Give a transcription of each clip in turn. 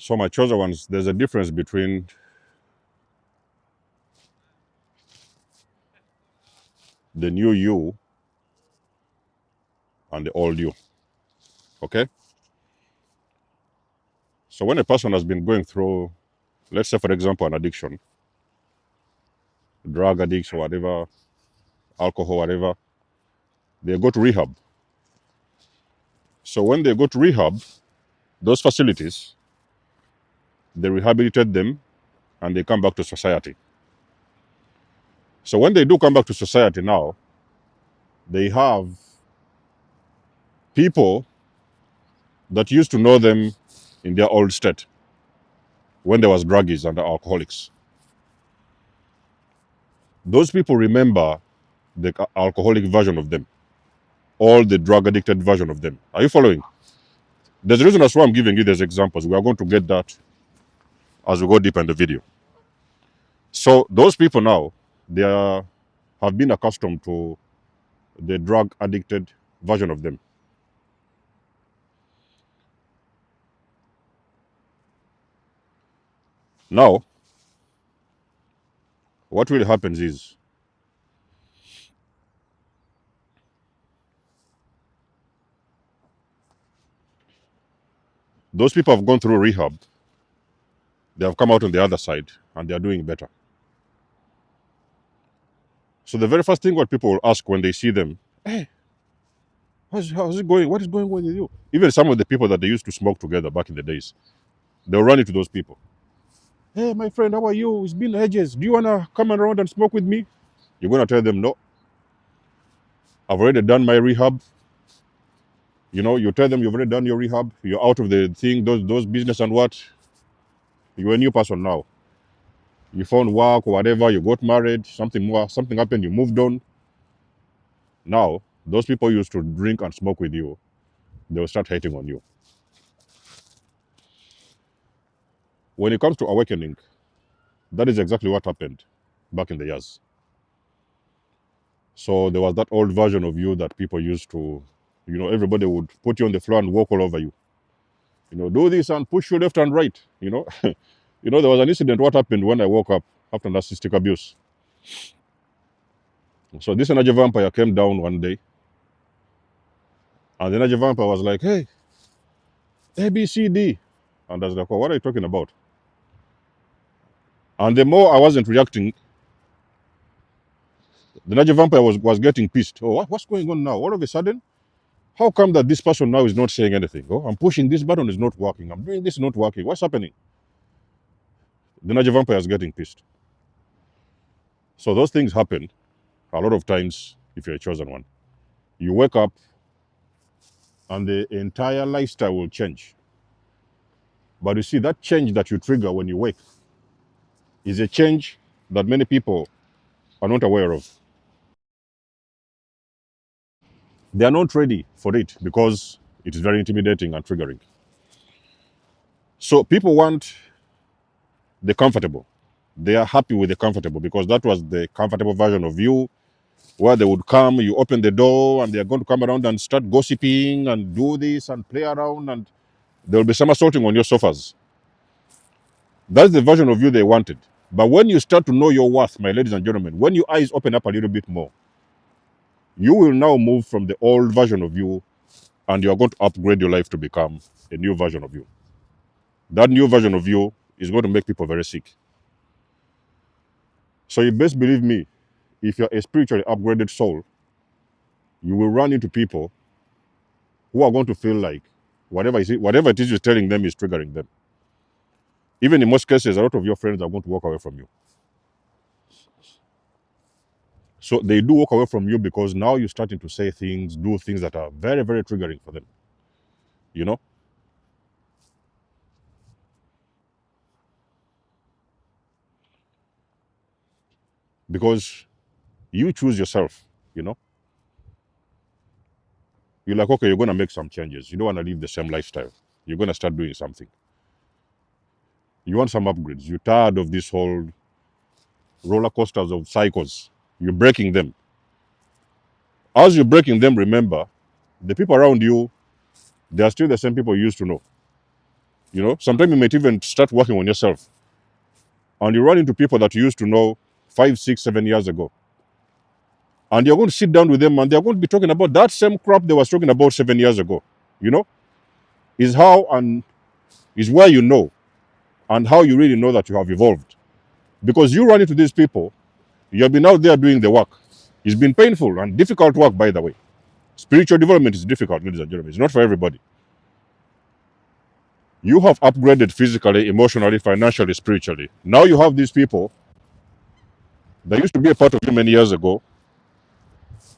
So my chosen ones, there's a difference between the new you and the old you. Okay? So when a person has been going through, let's say for example, an addiction, drug addicts or whatever, alcohol, whatever, they go to rehab. So when they go to rehab, those facilities, they rehabilitate them and they come back to society. So when they do come back to society now, they have people that used to know them in their old state when there was druggies and alcoholics. Those people remember the alcoholic version of them, all the drug addicted version of them. Are you following? There's a reason that's why I'm giving you these examples. We are going to get that as we go deep in the video. So those people now, have been accustomed to the drug addicted version of them. Now, what really happens is those people have gone through rehab, they have come out on the other side, and they are doing better. So the very first thing what people will ask when they see them, hey, how's it going? What is going on with you? Even some of the people that they used to smoke together back in the days, they'll run into those people. Hey, my friend, how are you? It's been ages. Do you want to come around and smoke with me? You're going to tell them, no, I've already done my rehab. You tell them you've already done your rehab. You're out of the thing, those business and what. You're a new person now. You found work or whatever. You got married. Something happened. You moved on. Now, those people used to drink and smoke with you. They will start hating on you. When it comes to awakening, that is exactly what happened back in the years. So there was that old version of you that people used to, everybody would put you on the floor and walk all over you. Do this and push you left and right. There was an incident. What happened when I woke up after narcissistic abuse? So this energy vampire came down one day, and the energy vampire was like, "Hey, A, B, C, D," and I was like, "Well, what are you talking about?" And the more I wasn't reacting, the energy vampire was getting pissed. Oh, what's going on now? All of a sudden, how come that this person now is not saying anything? Oh, I'm pushing this button, is not working. I'm doing this, not working. What's happening? The energy vampire is getting pissed. So those things happen a lot of times if you're a chosen one. You wake up and the entire lifestyle will change. But you see, that change that you trigger when you wake is a change that many people are not aware of. They are not ready for it because it is very intimidating and triggering. So people want the comfortable. They are happy with the comfortable because that was the comfortable version of you where they would come, you open the door, and they're going to come around and start gossiping and do this and play around, and they'll be somersaulting on your sofas. That's the version of you they wanted. But when you start to know your worth, my ladies and gentlemen, when your eyes open up a little bit more, you will now move from the old version of you and you're going to upgrade your life to become a new version of you. That new version of you is going to make people very sick. So you best believe me, if you're a spiritually upgraded soul, you will run into people who are going to feel like whatever it is you're telling them is triggering them. Even in most cases, a lot of your friends are going to walk away from you. So they do walk away from you because now you're starting to say things, do things that are very, very triggering for them. You know? Because you choose yourself, you know? You're like, okay, you're going to make some changes. You don't want to live the same lifestyle. You're going to start doing something. You want some upgrades. You're tired of this whole roller coasters of cycles. You're breaking them. As you're breaking them, remember, the people around you, they are still the same people you used to know. Sometimes you might even start working on yourself. And you run into people that you used to know 5, 6, 7 years ago. And you're going to sit down with them and they're going to be talking about that same crap they was talking about 7 years ago. You know, is how and is where you know and how you really know that you have evolved. Because you run into these people, you have been out there doing the work. It's been painful and difficult work, by the way. Spiritual development is difficult, ladies and gentlemen. It's not for everybody. You have upgraded physically, emotionally, financially, spiritually. Now you have these people that used to be a part of you many years ago,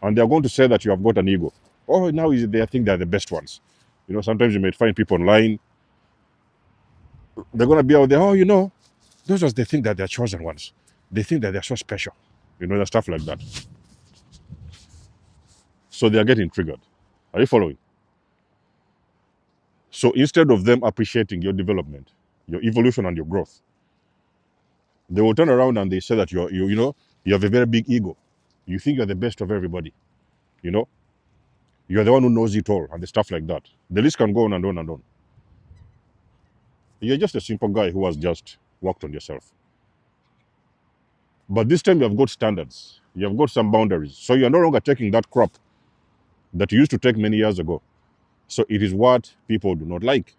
and they're going to say that you have got an ego. Oh, now they think they're the best ones. Sometimes you might find people online. They're going to be out there, those ones, they think that they're chosen ones. They think that they're so special. The stuff like that. So they're getting triggered. Are you following? So instead of them appreciating your development, your evolution and your growth, they will turn around and they say that you have a very big ego. You think you're the best of everybody. You're the one who knows it all and the stuff like that. The list can go on and on and on. You're just a simple guy who has just worked on yourself. But this time you have got standards. You have got some boundaries. So you're no longer taking that crap that you used to take many years ago. So it is what people do not like.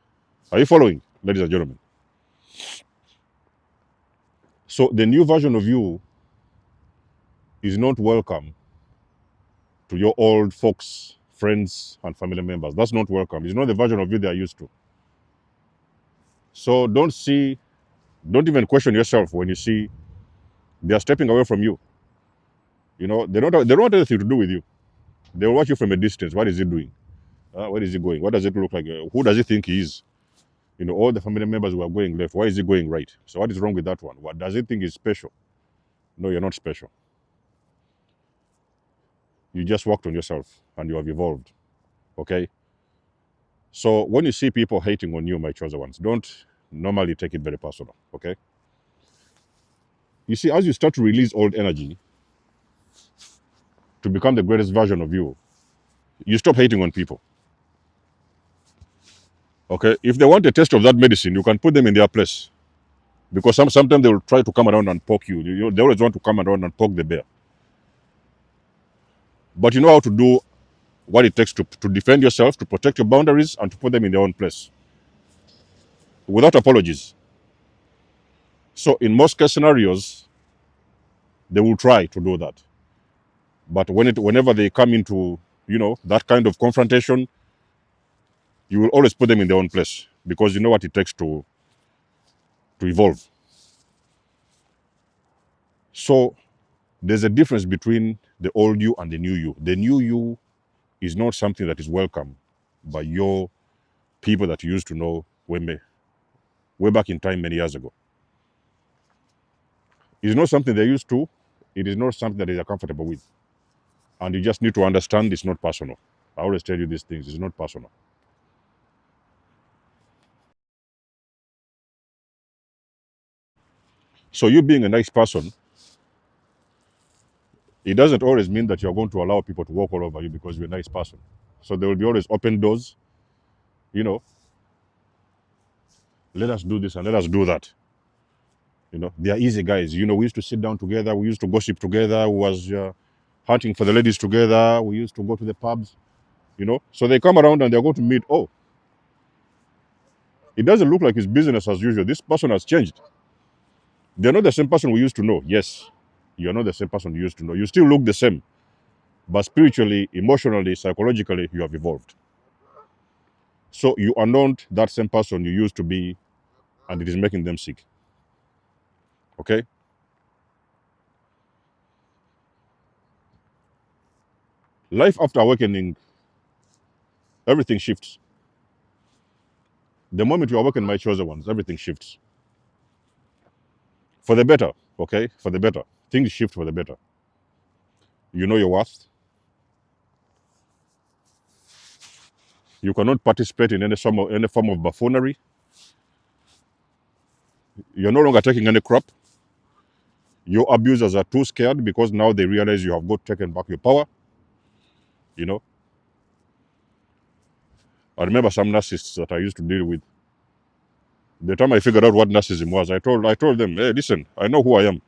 Are you following, ladies and gentlemen? So the new version of you is not welcome to your old folks, friends, and family members. That's not welcome. It's not the version of you they are used to. So don't even question yourself when you see they are stepping away from you. They don't want anything to do with you. They'll watch you from a distance. What is he doing? Where is he going? What does it look like? Who does he think he is? All the family members who are going left. Why is he going right? So what is wrong with that one? What does he think is special? No, you're not special. You just worked on yourself and you have evolved. Okay? So when you see people hating on you, my chosen ones, don't normally take it very personal. Okay? You see, as you start to release old energy to become the greatest version of you, you stop hating on people. Okay? If they want a taste of that medicine, you can put them in their place. Because sometimes they will try to come around and poke you. They always want to come around and poke the bear. But you know how to do what it takes to defend yourself, to protect your boundaries, and to put them in their own place. Without apologies. So in most case scenarios, they will try to do that. But whenever they come into, that kind of confrontation, you will always put them in their own place. Because you know what it takes to evolve. So there's a difference between the old you and the new you. The new you is not something that is welcome by your people that you used to know way back in time many years ago. It's not something they're used to. It is not something that they are comfortable with. And you just need to understand it's not personal. I always tell you these things. It's not personal. So you being a nice person, it doesn't always mean that you're going to allow people to walk all over you because you're a nice person. So there will be always open doors. Let us do this and let us do that. They are easy guys. We used to sit down together. We used to gossip together. We was hunting for the ladies together. We used to go to the pubs. So they come around and they're going to meet. Oh, it doesn't look like it's business as usual. This person has changed. They're not the same person we used to know. Yes, you're not the same person you used to know. You still look the same. But spiritually, emotionally, psychologically, you have evolved. So you are not that same person you used to be, and it is making them sick. Okay? Life after awakening, everything shifts. The moment you awaken, my chosen ones, everything shifts. For the better, okay? For the better. Things shift for the better. You know your worth. You cannot participate in any form of buffoonery. You're no longer taking any crap. Your abusers are too scared because now they realize you have got taken back your power. I remember some narcissists that I used to deal with. The time I figured out what narcissism was, I told them, hey, listen, I know who I am.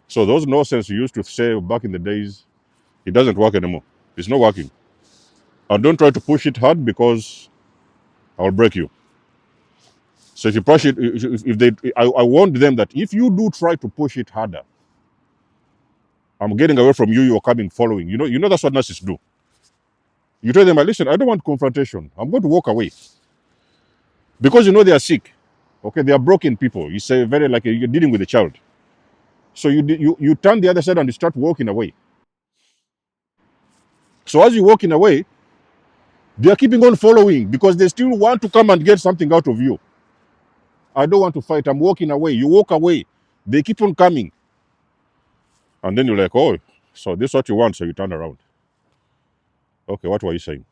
So those nonsense you used to say back in the days, it doesn't work anymore. It's not working. And don't try to push it hard because I'll break you. So if you push it, if they, I warned them that if you do try to push it harder, I'm getting away from you. You're coming, following. You know that's what narcissists do. You tell them, listen, I don't want confrontation. I'm going to walk away because you know they are sick. Okay, they are broken people. You say very like you're dealing with a child. So you turn the other side and you start walking away. So as you're walking away, they are keeping on following because they still want to come and get something out of you. I don't want to fight. I'm walking away. You walk away. They keep on coming. And then you're like, oh, so this is what you want. So you turn around. Okay, what were you saying?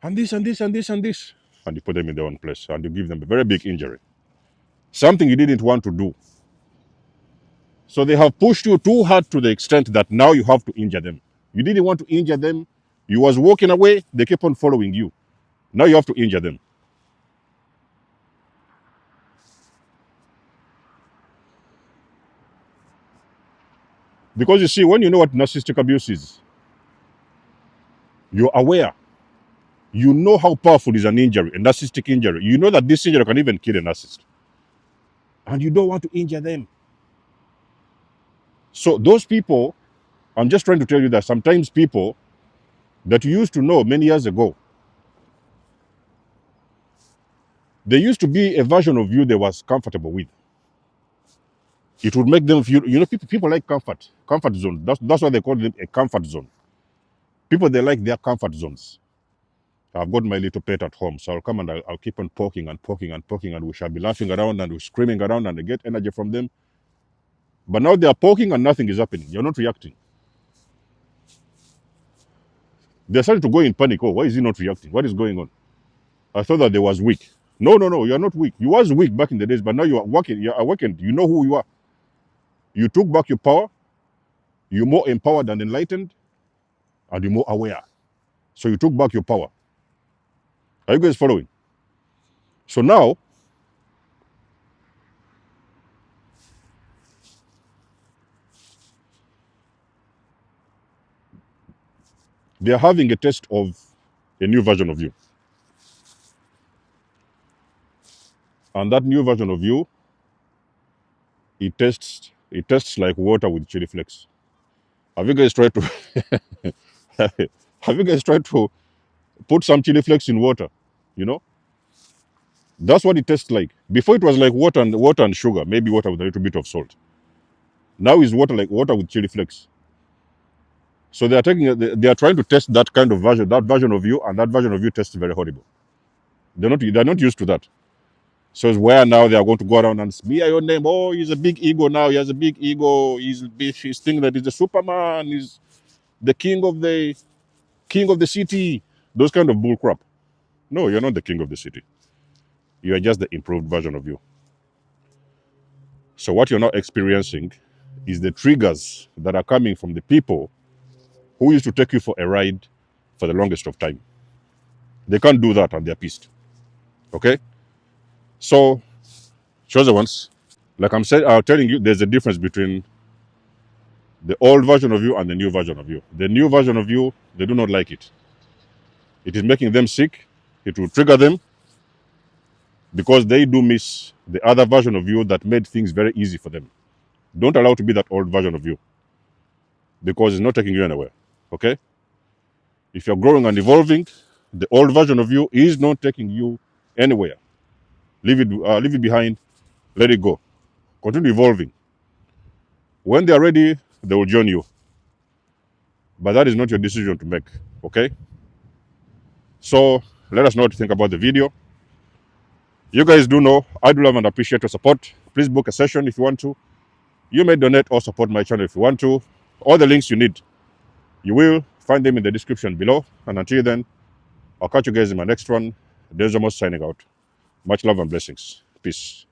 And this, and this, and this, and this. And you put them in their own place. And you give them a very big injury. Something you didn't want to do. So they have pushed you too hard to the extent that now you have to injure them. You didn't want to injure them. You was walking away. They keep on following you. Now you have to injure them. Because you see, when you know what narcissistic abuse is, you're aware. You know how powerful is an injury, a narcissistic injury. You know that this injury can even kill a narcissist. And you don't want to injure them. So those people, I'm just trying to tell you that sometimes people that you used to know many years ago, there used to be a version of you they was comfortable with. It would make them feel, people like comfort zone. That's why they call them a comfort zone. People, they like their comfort zones. I've got my little pet at home, so I'll come and I'll keep on poking and poking and poking, and we shall be laughing around and we're screaming around and they get energy from them. But now they are poking and nothing is happening. You're not reacting. They're starting to go in panic. Oh, why is he not reacting? What is going on? I thought that they was weak. No, you're not weak. You was weak back in the days, but now you are working, you're awakened. You know who you are. You took back your power. You're more empowered and enlightened, and you're more aware. So you took back your power. Are you guys following? So now, they are having a test of a new version of you. And that new version of you, it tests like water with chili flakes. Have you guys tried to have you guys tried to put some chili flakes in water? You know? That's what it tastes like. Before it was like water and sugar, maybe water with a little bit of salt. Now it's water like water with chili flakes. So they are trying to test that kind of version, that version of you, and that version of you tastes very horrible. They're not used to that. So it's where now they are going to go around and smear your name. Oh, he's a big ego now. He has a big ego. He's thinking that he's a Superman. He's the king of the city. Those kind of bull crap. No, you're not the king of the city. You are just the improved version of you. So what you're now experiencing is the triggers that are coming from the people who used to take you for a ride for the longest of time. They can't do that and they're pissed. Okay? So, chosen ones, like I'm telling you, there's a difference between the old version of you and the new version of you. The new version of you, they do not like it. It is making them sick. It will trigger them because they do miss the other version of you that made things very easy for them. Don't allow to be that old version of you because it's not taking you anywhere. Okay? If you're growing and evolving, the old version of you is not taking you anywhere. Leave it behind. Let it go. Continue evolving. When they are ready, they will join you. But that is not your decision to make. Okay? So let us know what you think about the video. You guys do know I do love and appreciate your support. Please book a session if you want to. You may donate or support my channel if you want to. All the links you need, you will find them in the description below. And until then, I'll catch you guys in my next one. There's almost signing out. Much love and blessings. Peace.